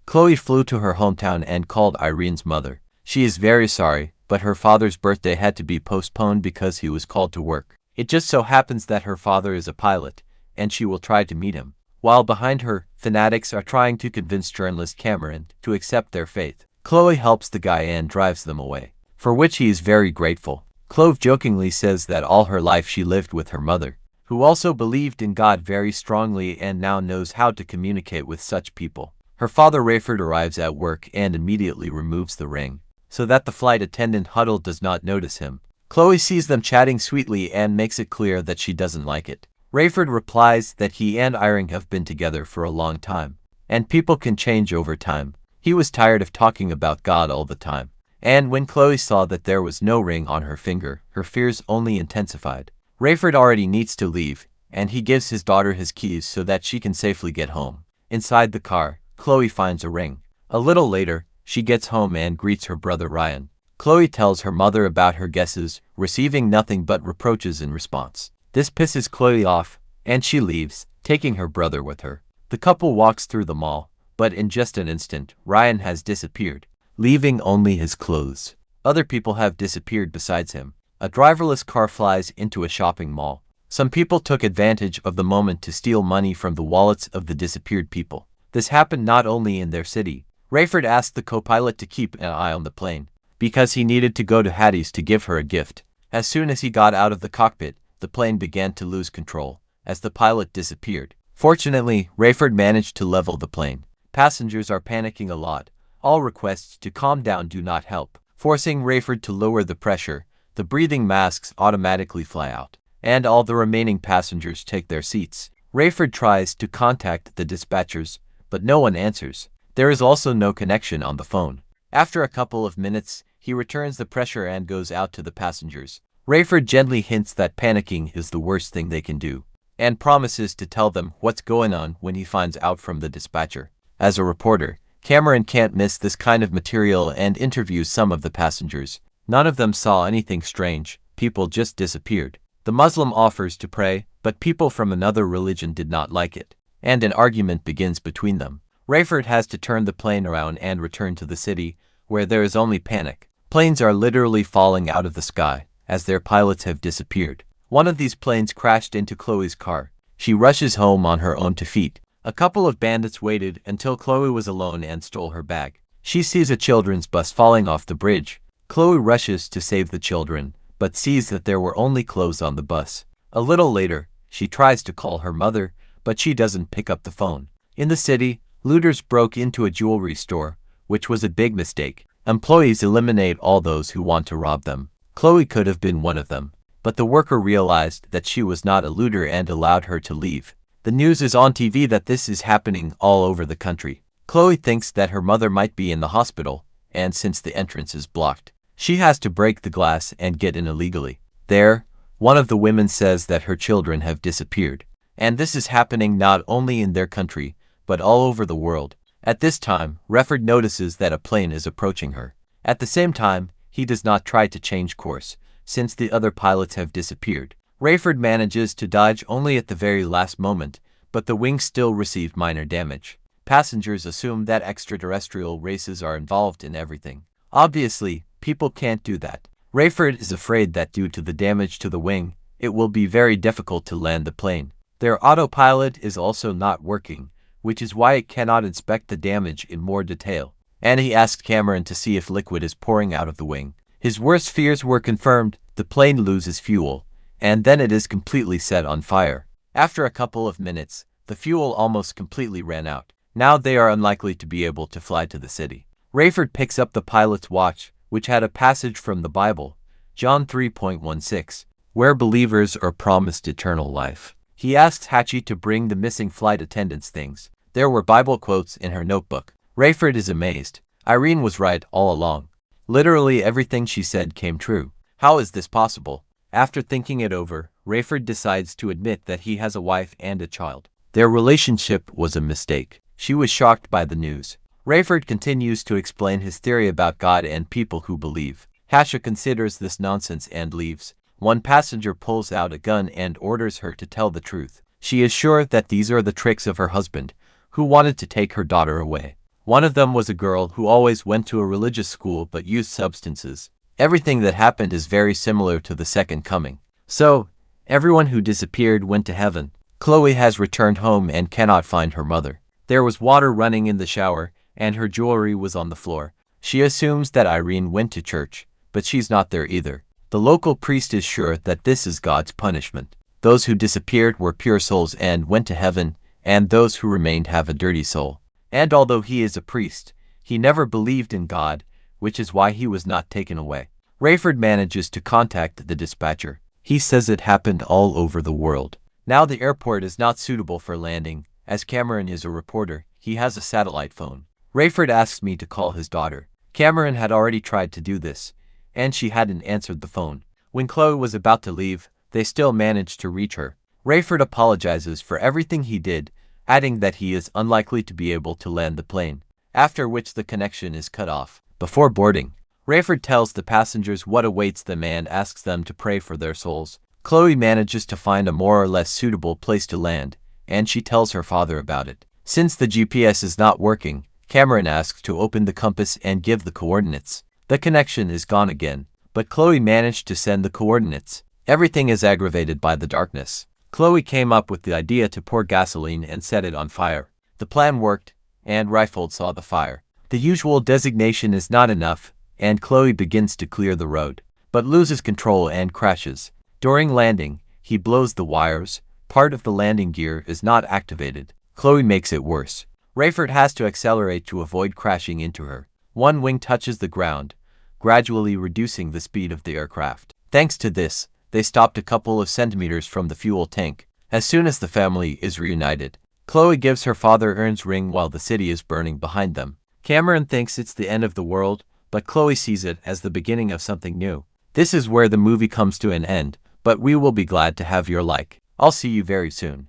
Khloe flew to her hometown and called Irene's mother. She is very sorry, but her father's birthday had to be postponed because he was called to work. It just so happens that her father is a pilot, and she will try to meet him. While behind her, fanatics are trying to convince journalist Cameron to accept their faith. Khloe helps the guy and drives them away, for which he is very grateful. Khloev jokingly says that all her life she lived with her mother, who also believed in God very strongly and now knows how to communicate with such people. Her father Rayford arrives at work and immediately removes the ring, so that the flight attendant Huttell does not notice him. Khloe sees them chatting sweetly and makes it clear that she doesn't like it. Rayford replies that he and Iring have been together for a long time, and people can change over time. He was tired of talking about God all the time. And when Khloe saw that there was no ring on her finger, her fears only intensified. Rayford already needs to leave, and he gives his daughter his keys so that she can safely get home. Inside the car, Khloe finds a ring. A little later, she gets home and greets her brother Ryan. Khloe tells her mother about her guesses, receiving nothing but reproaches in response. This pisses Khloe off, and she leaves, taking her brother with her. The couple walks through the mall, but in just an instant, Ryan has disappeared, leaving only his clothes. Other people have disappeared besides him. A driverless car flies into a shopping mall. Some people took advantage of the moment to steal money from the wallets of the disappeared people. This happened not only in their city. Rayford asked the co-pilot to keep an eye on the plane, because he needed to go to Hattie's to give her a gift. As soon as he got out of the cockpit, the plane began to lose control, as the pilot disappeared. Fortunately, Rayford managed to level the plane. Passengers are panicking a lot. All requests to calm down do not help, forcing Rayford to lower the pressure. The breathing masks automatically fly out, and all the remaining passengers take their seats. Rayford tries to contact the dispatchers, but no one answers. There is also no connection on the phone. After a couple of minutes, he returns the pressure and goes out to the passengers. Rayford gently hints that panicking is the worst thing they can do, and promises to tell them what's going on when he finds out from the dispatcher. As a reporter, Cameron can't miss this kind of material and interviews some of the passengers. None of them saw anything strange. People just disappeared. The Muslim offers to pray, but people from another religion did not like it, and an argument begins between them. Rayford has to turn the plane around and return to the city, where there is only panic. Planes are literally falling out of the sky, as their pilots have disappeared. One of these planes crashed into Khloe's car. She rushes home on her own 2 feet. A couple of bandits waited until Khloe was alone and stole her bag. She sees a children's bus falling off the bridge. Khloe rushes to save the children, but sees that there were only clothes on the bus. A little later, she tries to call her mother, but she doesn't pick up the phone. In the city, looters broke into a jewelry store, which was a big mistake. Employees eliminate all those who want to rob them. Khloe could have been one of them, but the worker realized that she was not a looter and allowed her to leave. The news is on TV that this is happening all over the country. Khloe thinks that her mother might be in the hospital, and since the entrance is blocked, she has to break the glass and get in illegally. There, one of the women says that her children have disappeared, and this is happening not only in their country, but all over the world. At this time, Rayford notices that a plane is approaching her. At the same time, he does not try to change course, since the other pilots have disappeared. Rayford manages to dodge only at the very last moment, but the wings still receive minor damage. Passengers assume that extraterrestrial races are involved in everything. Obviously, people can't do that. Rayford is afraid that due to the damage to the wing, it will be very difficult to land the plane. Their autopilot is also not working, which is why it cannot inspect the damage in more detail. And he asked Cameron to see if liquid is pouring out of the wing. His worst fears were confirmed. The plane loses fuel, and then it is completely set on fire. After a couple of minutes, the fuel almost completely ran out. Now they are unlikely to be able to fly to the city. Rayford picks up the pilot's watch, which had a passage from the Bible, John 3:16, where believers are promised eternal life. He asks Hatchie to bring the missing flight attendant's things. There were Bible quotes in her notebook. Rayford is amazed. Irene was right all along. Literally everything she said came true. How is this possible? After thinking it over, Rayford decides to admit that he has a wife and a child. Their relationship was a mistake. She was shocked by the news. Rayford continues to explain his theory about God and people who believe. Hasha considers this nonsense and leaves. One passenger pulls out a gun and orders her to tell the truth. She is sure that these are the tricks of her husband, who wanted to take her daughter away. One of them was a girl who always went to a religious school but used substances. Everything that happened is very similar to the second coming. So, everyone who disappeared went to heaven. Khloe has returned home and cannot find her mother. There was water running in the shower, and her jewelry was on the floor. She assumes that Irene went to church, but she's not there either. The local priest is sure that this is God's punishment. Those who disappeared were pure souls and went to heaven, and those who remained have a dirty soul. And although he is a priest, he never believed in God, which is why he was not taken away. Rayford manages to contact the dispatcher. He says it happened all over the world. Now the airport is not suitable for landing. As Cameron is a reporter, he has a satellite phone. Rayford asks me to call his daughter. Cameron had already tried to do this, and she hadn't answered the phone. When Khloe was about to leave, they still managed to reach her. Rayford apologizes for everything he did, adding that he is unlikely to be able to land the plane, after which the connection is cut off. Before boarding, Rayford tells the passengers what awaits them and asks them to pray for their souls. Khloe manages to find a more or less suitable place to land, and she tells her father about it. Since the GPS is not working, Cameron asks to open the compass and give the coordinates. The connection is gone again, but Khloe managed to send the coordinates. Everything is aggravated by the darkness. Khloe came up with the idea to pour gasoline and set it on fire. The plan worked, and Rayford saw the fire. The usual designation is not enough, and Khloe begins to clear the road, but loses control and crashes. During landing, he blows the wires. Part of the landing gear is not activated. Khloe makes it worse. Rayford has to accelerate to avoid crashing into her. One wing touches the ground, gradually reducing the speed of the aircraft. Thanks to this, they stopped a couple of centimeters from the fuel tank. As soon as the family is reunited, Khloe gives her father Ern's ring while the city is burning behind them. Cameron thinks it's the end of the world, but Khloe sees it as the beginning of something new. This is where the movie comes to an end, but we will be glad to have your like. I'll see you very soon.